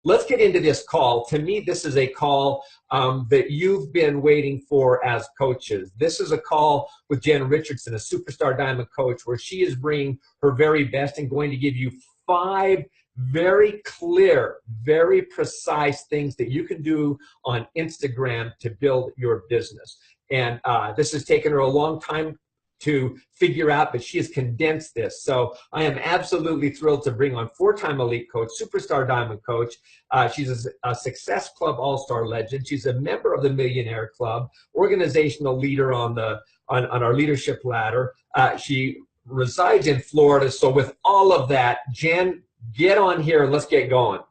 let's get into this call. To me, this is a call that you've been waiting for as coaches. This is a call with Jenn Richardson, a superstar diamond coach, where she is bringing her very best and going to give you 5 very clear, very precise things that you can do on Instagram to build your business. And this has taken her a long time to figure out, but she has condensed this. So I am absolutely thrilled to bring on 4-time elite coach, superstar diamond coach. She's a Success Club All-Star legend. She's a member of the Millionaire Club, organizational leader on our leadership ladder. She resides in Florida. So with all of that, Jenn, get on here and let's get going.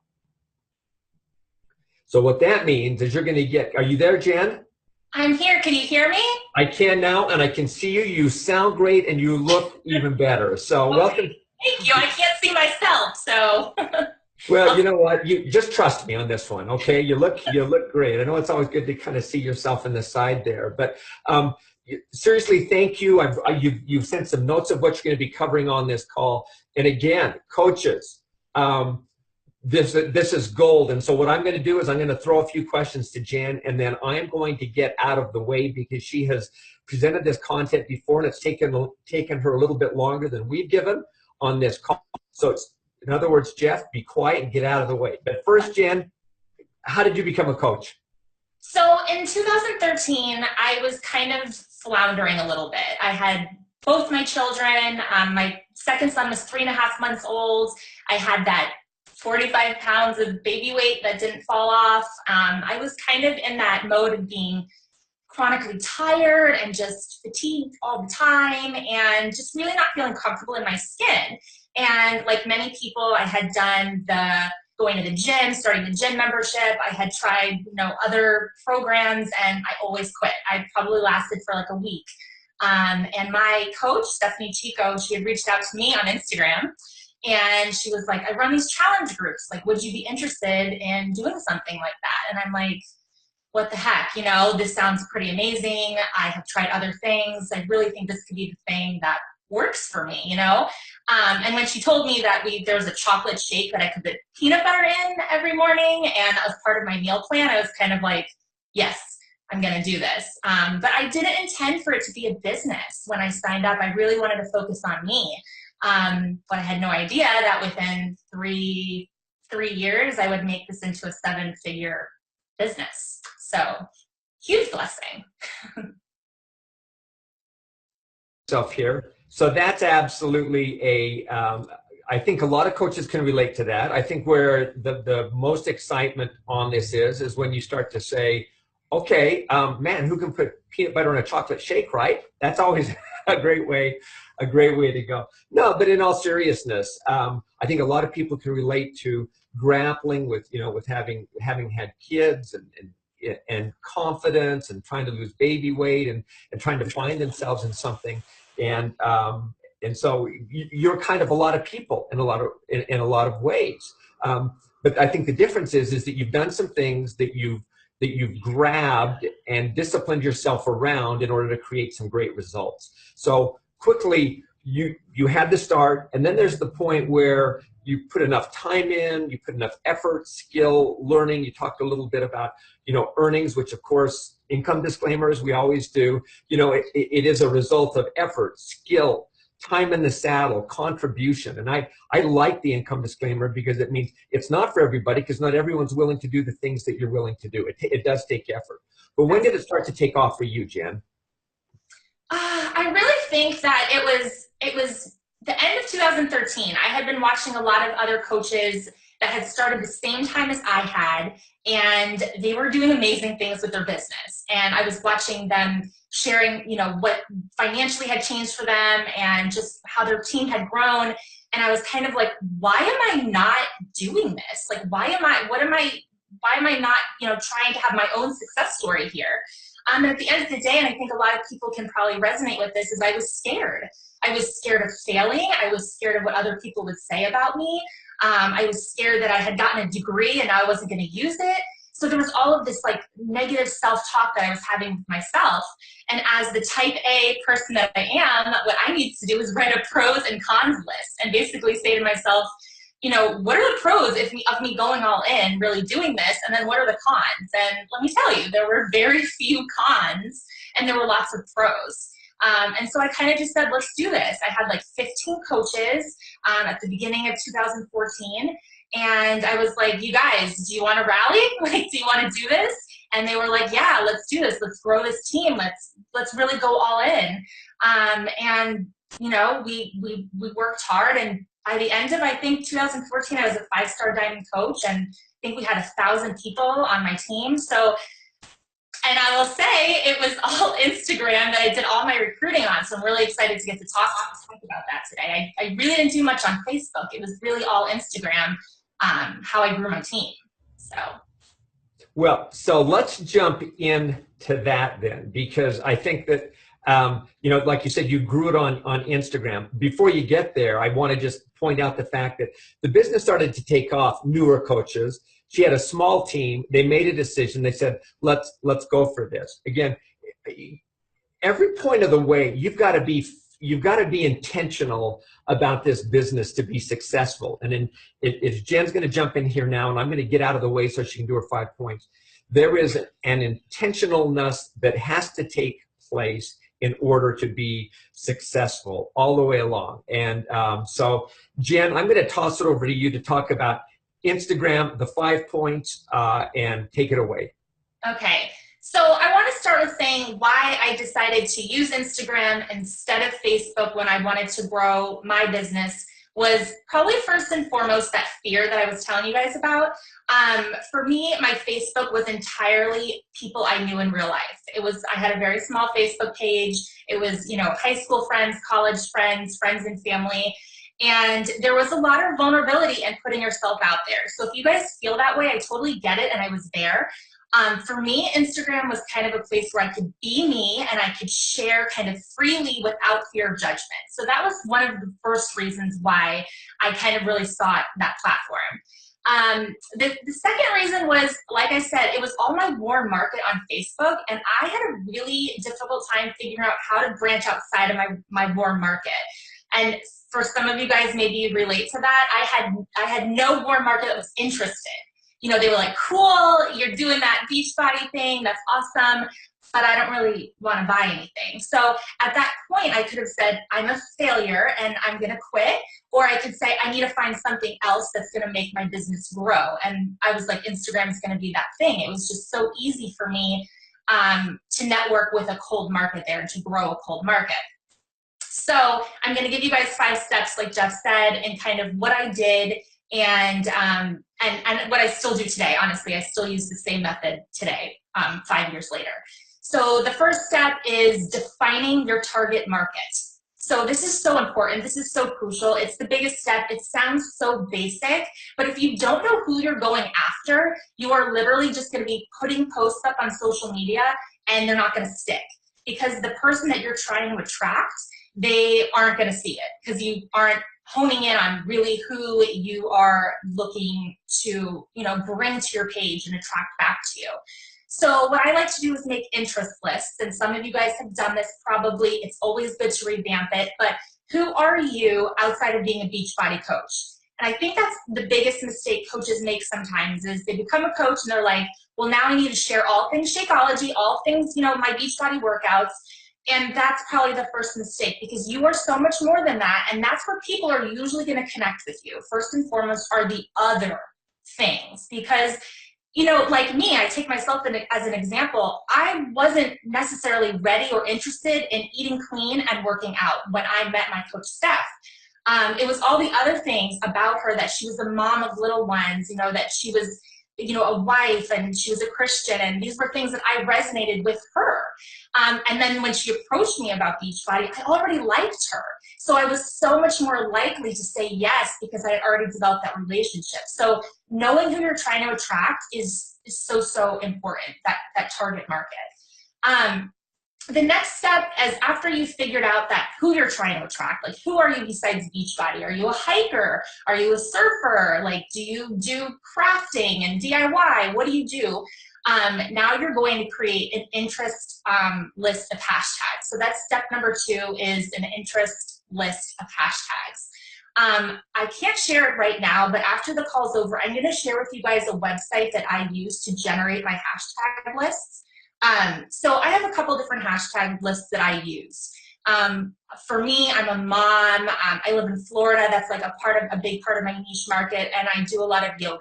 So what that means is you're going to get, are you there, Jenn? I'm here. Can you hear me? I can now, and I can see you. You sound great, and you look even better. So okay. Welcome. Thank you. I can't see myself, so. Well, you know what? You just trust me on this one, okay? You look great. I know it's always good to kind of see yourself in the side there, but seriously, thank you. You've sent some notes of what you're going to be covering on this call. And again, coaches, this is gold. And so what I'm going to do is I'm going to throw a few questions to Jenn, and then I'm going to get out of the way because she has presented this content before, and it's taken her a little bit longer than we've given on this call. So it's, in other words, Jeff, be quiet and get out of the way. But first, Jenn, how did you become a coach? So in 2013, I was kind of floundering a little bit. I had both my children. My second son was 3.5 months old. I had that 45 pounds of baby weight that didn't fall off. I was kind of in that mode of being chronically tired and just fatigued all the time and just really not feeling comfortable in my skin. And like many people, I had done going to the gym, starting the gym membership. I had tried, other programs, and I always quit. I probably lasted for like a week. And my coach, Stephanie Chico, she had reached out to me on Instagram. And she was like, I run these challenge groups. Like, would you be interested in doing something like that? And I'm like, what the heck? This sounds pretty amazing. I have tried other things. I really think this could be the thing that works for me, And when she told me that there was a chocolate shake that I could put peanut butter in every morning, and that was part of my meal plan, I was kind of like, yes, I'm going to do this. But I didn't intend for it to be a business. When I signed up, I really wanted to focus on me. But I had no idea that within three years, I would make this into a 7-figure business. So huge blessing. Self here. So that's absolutely I think a lot of coaches can relate to that. I think where the most excitement on this is when you start to say, okay, man, who can put peanut butter in a chocolate shake, right? That's always a great way to go. No, but in all seriousness, I think a lot of people can relate to grappling with, with having had kids and confidence and trying to lose baby weight and trying to find themselves in something. And so you're kind of a lot of people in a lot of ways. But I think the difference is that you've done some things that you've grabbed and disciplined yourself around in order to create some great results. So quickly, you had to start, and then there's the point where you put enough time in, you put enough effort, skill, learning. You talked a little bit about, earnings, which of course, income disclaimers, we always do. It is a result of effort, skill, time in the saddle, contribution. And I like the income disclaimer because it means it's not for everybody, because not everyone's willing to do the things that you're willing to do. It does take effort. But when did it start to take off for you, Jenn? I really think that it was the end of 2013. I had been watching a lot of other coaches that had started the same time as I had, and they were doing amazing things with their business. And I was watching them sharing, what financially had changed for them and just how their team had grown. And I was kind of like, why am I not doing this? Like, why am I not, trying to have my own success story here? And at the end of the day, and I think a lot of people can probably resonate with this, is I was scared. I was scared of failing. I was scared of what other people would say about me. I was scared that I had gotten a degree and now I wasn't going to use it. So there was all of this like negative self-talk that I was having with myself. And as the type A person that I am, what I need to do is write a pros and cons list and basically say to myself, what are the pros of me going all in, really doing this, and then what are the cons? And let me tell you, there were very few cons, and there were lots of pros. And so I kind of just said, let's do this. I had like 15 coaches at the beginning of 2014. And I was like, you guys, do you want to rally? Like, do you want to do this? And they were like, yeah, let's do this. Let's grow this team. Let's really go all in. And we worked hard. And by the end of, I think, 2014, I was a 5-star diamond coach. And I think we had 1,000 people on my team. So, and I will say it was all Instagram that I did all my recruiting on. So I'm really excited to get to talk about that today. I really didn't do much on Facebook. It was really all Instagram, how I grew my team. So let's jump into that then, because I think that, like you said, you grew it on Instagram. Before you get there, I want to just point out the fact that the business started to take off, newer coaches. She had a small team. They made a decision. They said, let's go for this. Again, every point of the way, you've got to be intentional about this business to be successful. And then if Jen's going to jump in here now, and I'm going to get out of the way so she can do her 5 points, there is an intentionalness that has to take place in order to be successful all the way along. And so, Jenn, I'm going to toss it over to you to talk about Instagram, the 5 points, and take it away. Okay. So I want to start with saying why I decided to use Instagram instead of Facebook when I wanted to grow my business was probably first and foremost that fear that I was telling you guys about. For me, my Facebook was entirely people I knew in real life. I had a very small Facebook page. It was, high school friends, college friends, friends and family. And there was a lot of vulnerability in putting yourself out there. So if you guys feel that way, I totally get it, and I was there. For me, Instagram was kind of a place where I could be me and I could share kind of freely without fear of judgment. So that was one of the first reasons why I kind of really sought that platform. The second reason was, like I said, it was all my warm market on Facebook, and I had a really difficult time figuring out how to branch outside of my warm market. And for some of you guys, maybe you relate to that. I had no warm market that was interested. They were like, cool, you're doing that Beachbody thing, that's awesome, but I don't really want to buy anything. So at that point, I could have said, I'm a failure and I'm going to quit. Or I could say, I need to find something else that's going to make my business grow. And I was like, Instagram is going to be that thing. It was just so easy for me to network with a cold market there and to grow a cold market. So I'm going to give you guys 5 steps, like Jeff said, and kind of what I did and what I still do today. Honestly, I still use the same method today, 5 years later. So the first step is defining your target market. So this is so important. This is so crucial. It's the biggest step. It sounds so basic, but if you don't know who you're going after, you are literally just going to be putting posts up on social media and they're not going to stick, because the person that you're trying to attract, they aren't going to see it because you aren't honing in on really who you are looking to, bring to your page and attract back to you. So what I like to do is make interest lists, and some of you guys have done this probably. It's always good to revamp it, but who are you outside of being a Beachbody coach? And I think that's the biggest mistake coaches make sometimes is they become a coach and they're like, well, now I need to share all things Shakeology, all things, my Beachbody workouts. And that's probably the first mistake, because you are so much more than that. And that's where people are usually going to connect with you. First and foremost are the other things, because, like me, I take myself as an example. I wasn't necessarily ready or interested in eating clean and working out when I met my coach Steph. It was all the other things about her, that she was a mom of little ones, that she was, a wife, and she was a Christian, and these were things that I resonated with her. And then when she approached me about Beachbody, I already liked her. So I was so much more likely to say yes because I had already developed that relationship. So knowing who you're trying to attract is so, so important, that target market. The next step is, after you've figured out that who you're trying to attract, like who are you besides Beachbody? Are you a hiker? Are you a surfer? Like, do you do crafting and DIY? What do you do? Now you're going to create an interest list of hashtags. So that's step number 2, is an interest list of hashtags. I can't share it right now, but after the call's over, I'm going to share with you guys a website that I use to generate my hashtag lists. So I have a couple different hashtag lists that I use. For me, I'm a mom. I live in Florida. That's like a big part of my niche market, and I do a lot of yoga.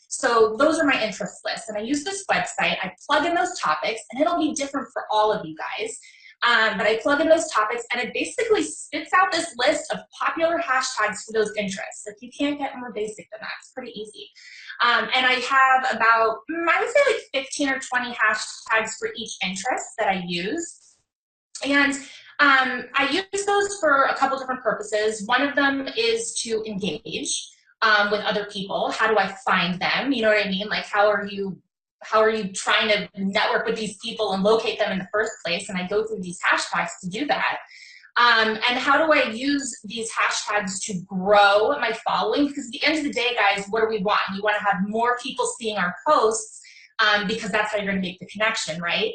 So those are my interest lists, and I use this website. I plug in those topics, and it'll be different for all of you guys. But I plug in those topics, and it basically spits out this list of popular hashtags for those interests. Like, you can't get more basic than that. It's pretty easy. And I have about, I would say like 15 or 20 hashtags for each interest that I use. And I use those for a couple different purposes. One of them is to engage with other people. How do I find them? You know what I mean? Like, how are you trying to network with these people and locate them in the first place? And I go through these hashtags to do that. And how do I use these hashtags to grow my following? Because at the end of the day, guys, what do we want? We want to have more people seeing our posts because that's how you're going to make the connection, right?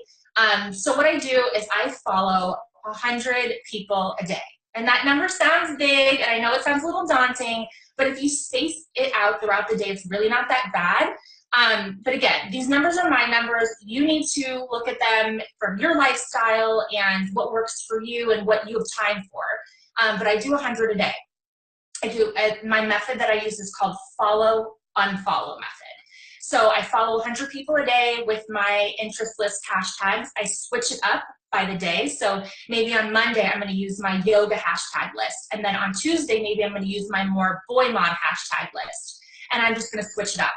So what I do is I follow 100 people a day. And that number sounds big, and I know it sounds a little daunting, but if you space it out throughout the day, it's really not that bad. But again, these numbers are my numbers. You need to look at them from your lifestyle and what works for you and what you have time for. But I do 100 a day. My method that I use is called follow, unfollow method. So I follow 100 people a day with my interest list hashtags. I switch it up by the day. So maybe on Monday, I'm going to use my yoga hashtag list. And then on Tuesday, maybe I'm going to use my more boy mod hashtag list. And I'm just going to switch it up.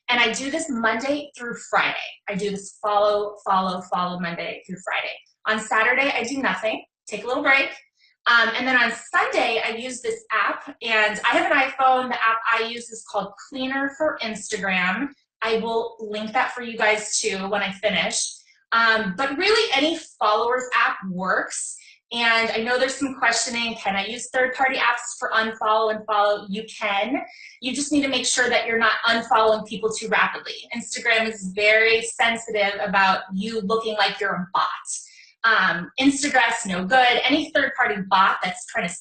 And I do this Monday through Friday. I do this follow Monday through Friday. On Saturday, I do nothing, take a little break. And then on Sunday, I use this app, and I have an iPhone. The app I use is called Cleaner for Instagram. I will link that for you guys too when I finish. But really, any followers app works. And I know there's some questioning, can I use third-party apps for unfollow and follow? You can. You just need to make sure that you're not unfollowing people too rapidly. Instagram is very sensitive about you looking like you're a bot. Instagram's no good. Any third-party bot that's trying to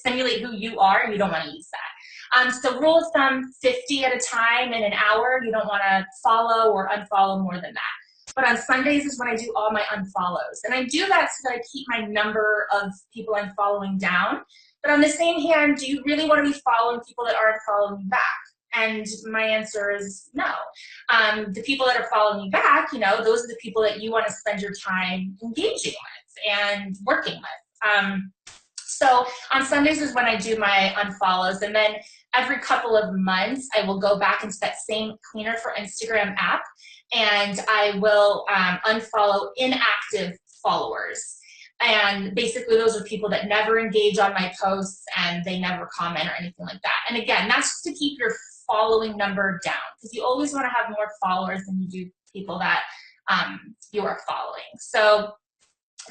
simulate who you are, you don't want to use that. So rule of thumb, 50 at a time in an hour. You don't want to follow or unfollow more than that. But on Sundays is when I do all my unfollows. And I do that so that I keep my number of people I'm following down. But on the same hand, do you really want to be following people that aren't following you back? And my answer is no. The people that are following you back, those are the people that you want to spend your time engaging with and working with. So on Sundays is when I do my unfollows. And then every couple of months, I will go back into that same Cleaner for Instagram app, and I will unfollow inactive followers. And basically, those are people that never engage on my posts and they never comment or anything like that. And again, that's just to keep your following number down, because you always want to have more followers than you do people that you are following. So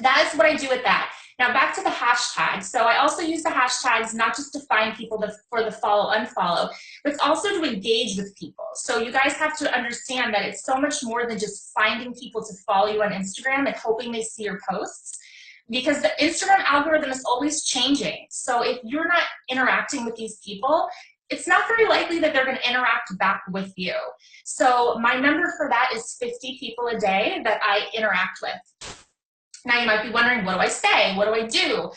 that's what I do with that. Now back to the hashtags. So I also use the hashtags not just to find people for the follow, unfollow, but it's also to engage with people. So you guys have to understand that it's so much more than just finding people to follow you on Instagram and hoping they see your posts, because the Instagram algorithm is always changing. So if you're not interacting with these people, it's not very likely that they're going to interact back with you. So my number for that is 50 people a day that I interact with. Now you might be wondering, what do I say? What do I do?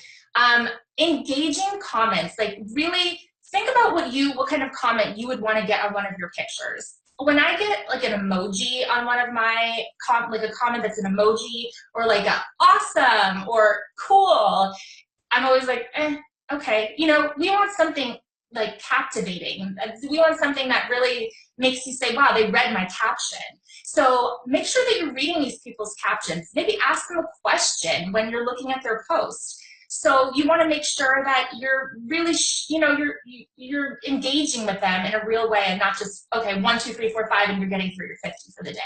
Engaging comments, like really think about what kind of comment you would want to get on one of your pictures. When I get like an emoji on one of my, like a comment that's an emoji, or like a awesome or cool, I'm always like, okay. We want something like captivating. We want something that really makes you say, wow, they read my caption. So make sure that you're reading these people's captions. Maybe ask them a question when you're looking at their post. So you want to make sure that you're really, you're engaging with them in a real way, and not just, okay, 1, 2, 3, 4, 5, and you're getting through your 50 for the day.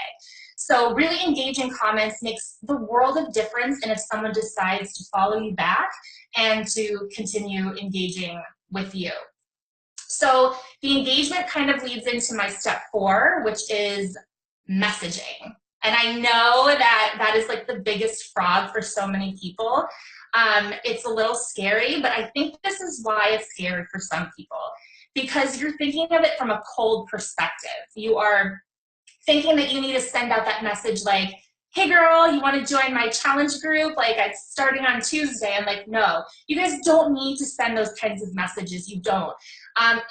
So really engaging comments makes the world of difference, and if someone decides to follow you back and to continue engaging with you. So the engagement kind of leads into my step 4, which is messaging. And I know that is like the biggest frog for so many people. It's a little scary, but I think this is why it's scary for some people, because you're thinking of it from a cold perspective. You are thinking that you need to send out that message like, hey girl, you want to join my challenge group? Like, it's starting on Tuesday. I'm like, no, you guys don't need to send those kinds of messages. You don't.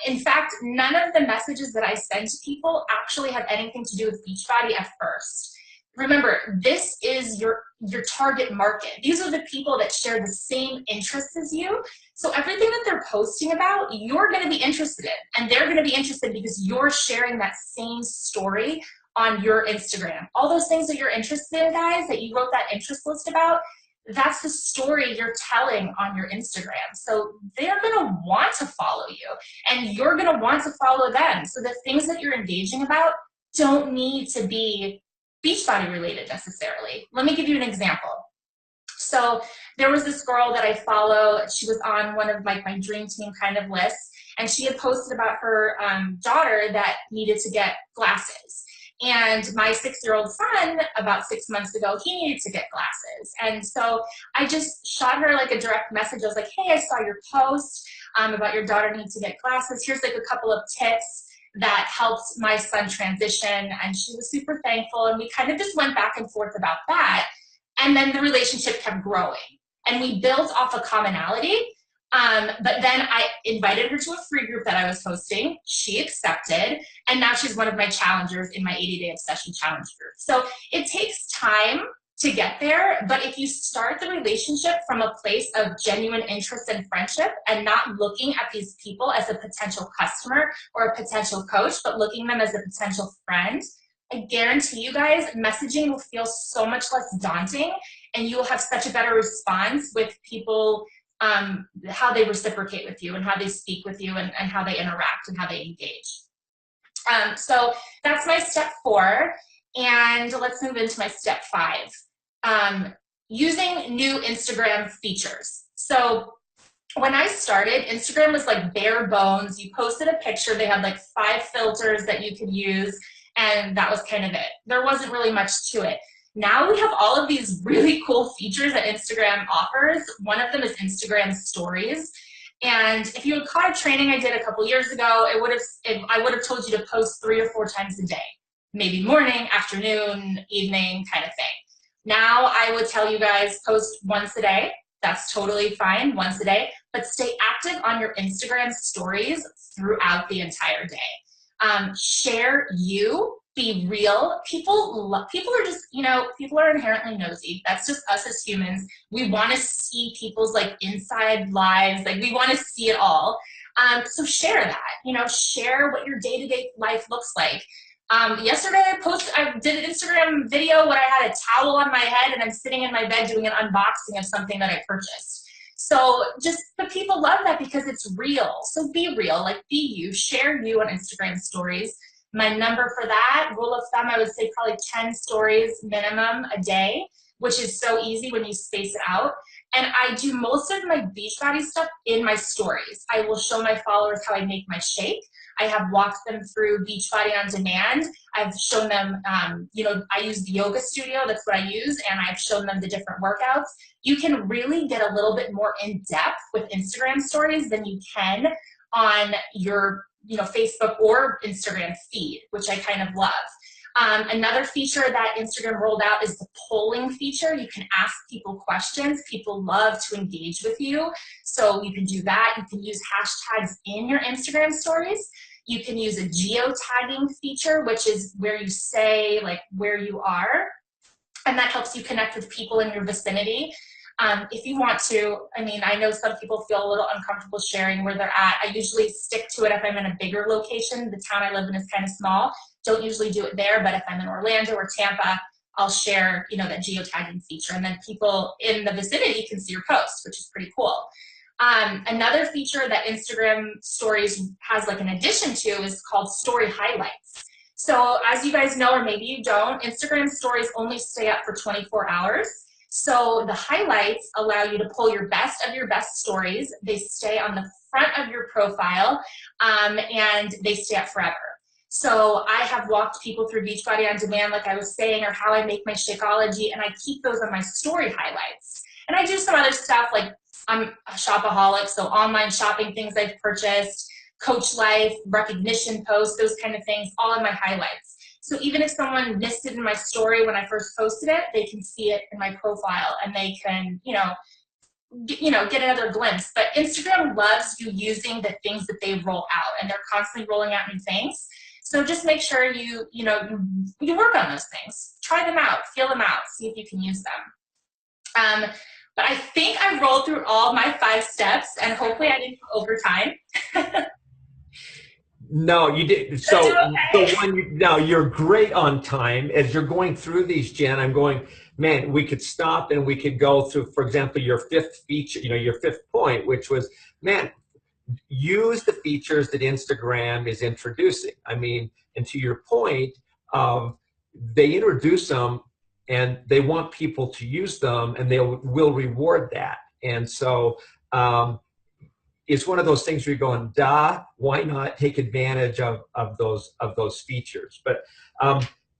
In fact, none of the messages that I send to people actually have anything to do with Beachbody at first. Remember, this is your target market. These are the people that share the same interests as you. So everything that they're posting about, you're going to be interested in, and they're going to be interested because you're sharing that same story on your Instagram. All those things that you're interested in, guys, that you wrote that interest list about, that's the story you're telling on your Instagram. So they're gonna want to follow you, and you're gonna want to follow them. So the things that you're engaging about don't need to be Beachbody related necessarily. Let me give you an example. So there was this girl that I follow. She was on one of my dream team kind of lists, and she had posted about her daughter that needed to get glasses. And my 6-year-old son, about 6 months ago, he needed to get glasses. And so I just shot her like a direct message. I was like, hey, I saw your post about your daughter needing to get glasses. Here's like a couple of tips that helped my son transition. And she was super thankful. And we kind of just went back and forth about that. And then the relationship kept growing. And we built off a commonality. But then I invited her to a free group that I was hosting. She accepted, and now she's one of my challengers in my 80-day obsession challenge group. So it takes time to get there, but if you start the relationship from a place of genuine interest and friendship and not looking at these people as a potential customer or a potential coach, but looking at them as a potential friend, I guarantee you guys, messaging will feel so much less daunting, and you will have such a better response with people, how they reciprocate with you and how they speak with you and how they interact and how they engage. So that's my step 4. And let's move into my step 5. Using new Instagram features. So when I started, Instagram was like bare bones. You posted a picture, they had like 5 filters that you could use, and that was kind of it. There wasn't really much to it. Now we have all of these really cool features that Instagram offers. One of them is Instagram stories. And if you had caught a training I did a couple years ago, I would have told you to post 3 or 4 times a day, maybe morning, afternoon, evening kind of thing. Now I would tell you guys post once a day. That's totally fine, once a day, but stay active on your Instagram stories throughout the entire day. Share you. Be real. People are just, people are inherently nosy. That's just us as humans. We want to see people's like inside lives. Like we want to see it all. So share that, share what your day-to-day life looks like. Yesterday I did an Instagram video where I had a towel on my head and I'm sitting in my bed doing an unboxing of something that I purchased. So but people love that because it's real. So be real, like be you, share you on Instagram stories. My number for that, rule of thumb, I would say probably 10 stories minimum a day, which is so easy when you space it out. And I do most of my Beachbody stuff in my stories. I will show my followers how I make my shake. I have walked them through Beachbody on Demand. I've shown them, I use the yoga studio, that's what I use, and I've shown them the different workouts. You can really get a little bit more in depth with Instagram stories than you can on your Facebook or Instagram feed, which I kind of love. Another feature that Instagram rolled out is the polling feature. You can ask people questions. People love to engage with you. So you can do that. You can use hashtags in your Instagram stories. You can use a geotagging feature, which is where you say like where you are. And that helps you connect with people in your vicinity. If you want to, I know some people feel a little uncomfortable sharing where they're at. I usually stick to it if I'm in a bigger location. The town I live in is kind of small. Don't usually do it there, but if I'm in Orlando or Tampa, I'll share, that geotagging feature. And then people in the vicinity can see your post, which is pretty cool. Another feature that Instagram stories has like an addition to is called story highlights. So as you guys know, or maybe you don't, Instagram stories only stay up for 24 hours. So the highlights allow you to pull your best of your best stories. They stay on the front of your profile, and they stay up forever. So I have walked people through Beachbody on Demand, like I was saying, or how I make my Shakeology, and I keep those on my story highlights. And I do some other stuff, like I'm a shopaholic, so online shopping things I've purchased, coach life, recognition posts, those kind of things, all in my highlights. So even if someone missed it in my story when I first posted it, they can see it in my profile and they can, get another glimpse. But Instagram loves you using the things that they roll out, and they're constantly rolling out new things. So just make sure you work on those things. Try them out, feel them out, see if you can use them. But I think I rolled through all my 5 steps, and hopefully I didn't go over time. No, you did. So okay. now you're great on time. As you're going through these, Jen, I'm going, man, we could stop and we could go through, for example, your 5th feature, your 5th point, which was, man, use the features that Instagram is introducing. I mean, and to your point, they introduce them and they want people to use them, and they will reward that. And so it's one of those things where you're going, duh, why not take advantage of those features? But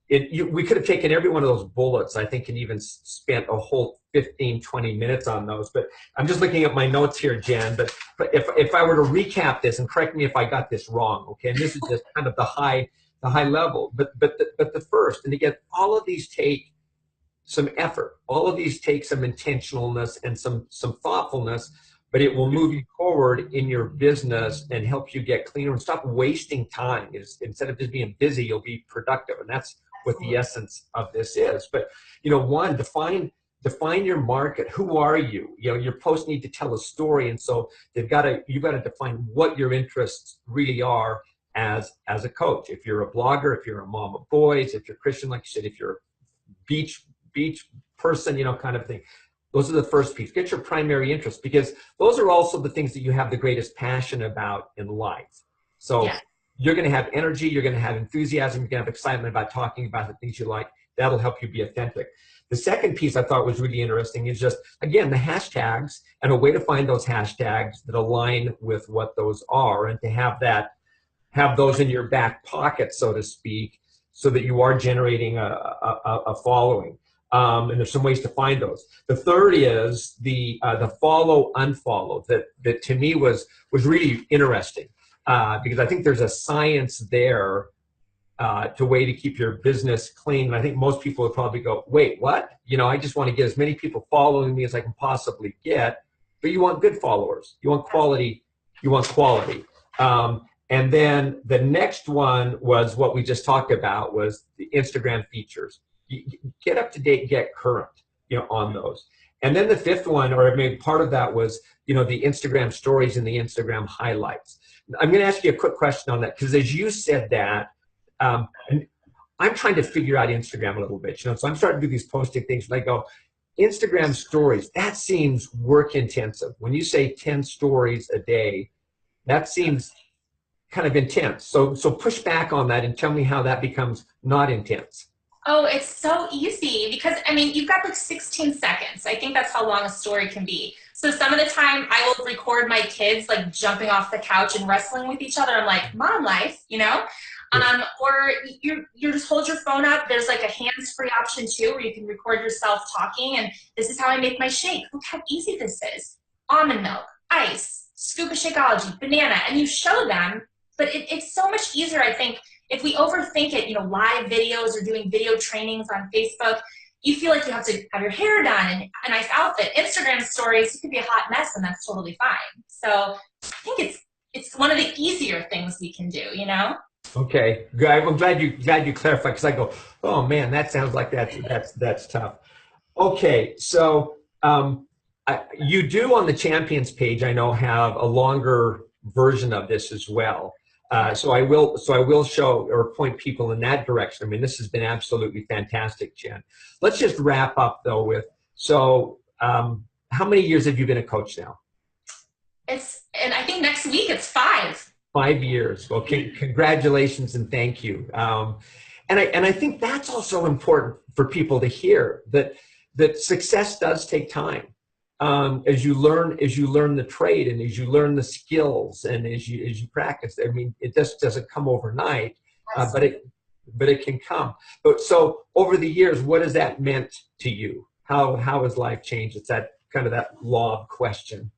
we could have taken every one of those bullets, I think, and even spent a whole 15, 20 minutes on those. But I'm just looking at my notes here, Jen. But if I were to recap this, and correct me if I got this wrong, okay? And this is just kind of the high level. But the first, and again, all of these take some effort. All of these take some intentionalness and some thoughtfulness, but it will move you forward in your business and help you get cleaner and stop wasting time. Instead of just being busy, you'll be productive. And that's what the essence of this is. But, one, define your market. Who are you? Your posts need to tell a story. And so you've got to define what your interests really are as a coach. If you're a blogger, if you're a mom of boys, if you're Christian, like you said, if you're a beach person, kind of thing. Those are the first piece. Get your primary interest, because those are also the things that you have the greatest passion about in life. So you're going to have energy, you're going to have enthusiasm, you're going to have excitement about talking about the things you like. That'll help you be authentic. The second piece I thought was really interesting is just, again, the hashtags, and a way to find those hashtags that align with what those are, and to have those in your back pocket, so to speak, so that you are generating a following. And there's some ways to find those. The third is the follow unfollow that to me was really interesting, because I think there's a science there to way to keep your business clean. And I think most people would probably go, wait, what? I just want to get as many people following me as I can possibly get. But you want good followers. You want quality. You want quality. And then the next one was what we just talked about, was the Instagram features. You get up to date, get current, on those. And then the 5th one, or maybe part of that, was, the Instagram stories and the Instagram highlights. I'm going to ask you a quick question on that, because as you said that, and I'm trying to figure out Instagram a little bit, so I'm starting to do these posting things, and I go, Instagram stories, that seems work intensive. When you say 10 stories a day, that seems kind of intense. So push back on that and tell me how that becomes not intense. Oh, it's so easy, because you've got like 16 seconds. I think that's how long a story can be. So some of the time I will record my kids like jumping off the couch and wrestling with each other. I'm like, mom life, or you just hold your phone up. There's like a hands-free option too, where you can record yourself talking, and this is how I make my shake. Look how easy this is. Almond milk, ice, scoop of Shakeology, banana, and you show them. But it's so much easier, I think, if we overthink it, live videos or doing video trainings on Facebook, you feel like you have to have your hair done and a nice outfit. Instagram stories, you could be a hot mess, and that's totally fine. So I think it's one of the easier things we can do, Okay, good. I'm glad you clarified, because I go, oh man, that sounds like that's tough. Okay, so you do on the Champions page, I know, have a longer version of this as well. So I will show or point people in that direction. This has been absolutely fantastic, Jen. Let's just wrap up though with, how many years have you been a coach now? And I think next week it's 5. 5 years. Well, congratulations and thank you. And I think that's also important for people to hear, that success does take time. As you learn the trade, and as you learn the skills, and as you practice, it just doesn't come overnight, but it can come. But so over the years, what has that meant to you? How has life changed? It's that kind of that lob question?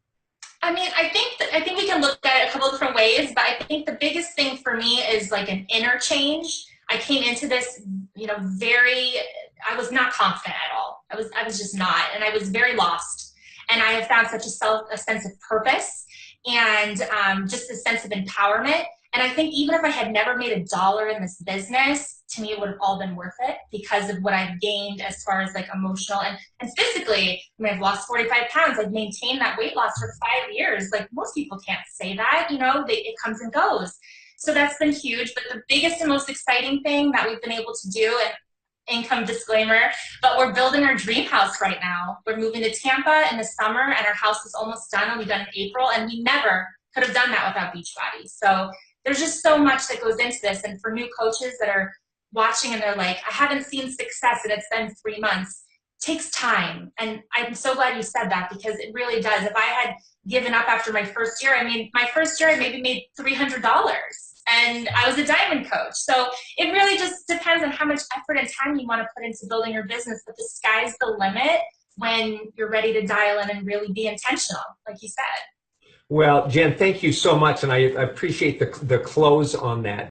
I mean, I think we can look at it a couple of different ways, but I think the biggest thing for me is like an inner change. I came into this, I was not confident at all. I was just not, and I was very lost. And I have found such a sense of purpose and just a sense of empowerment. And I think even if I had never made $1 in this business, to me, it would have all been worth it because of what I've gained as far as like emotional and physically. I mean, I've lost 45 pounds. I've maintained that weight loss for 5 years. Like most people can't say that, it comes and goes. So that's been huge. But the biggest and most exciting thing that we've been able to do, and income disclaimer, but we're building our dream house right now. We're moving to Tampa in the summer and our house is almost done. It'll be done in April, and we never could have done that without Beachbody. So there's just so much that goes into this. And for new coaches that are watching and they're like, I haven't seen success and it's been 3 months, it takes time. And I'm so glad you said that because it really does. If I had given up after my first year, my first year I maybe made $300 and I was a diamond coach. So it really just depends on how much effort and time you want to put into building your business, but the sky's the limit when you're ready to dial in and really be intentional, like you said. Well, Jen, thank you so much, and I appreciate the close on that.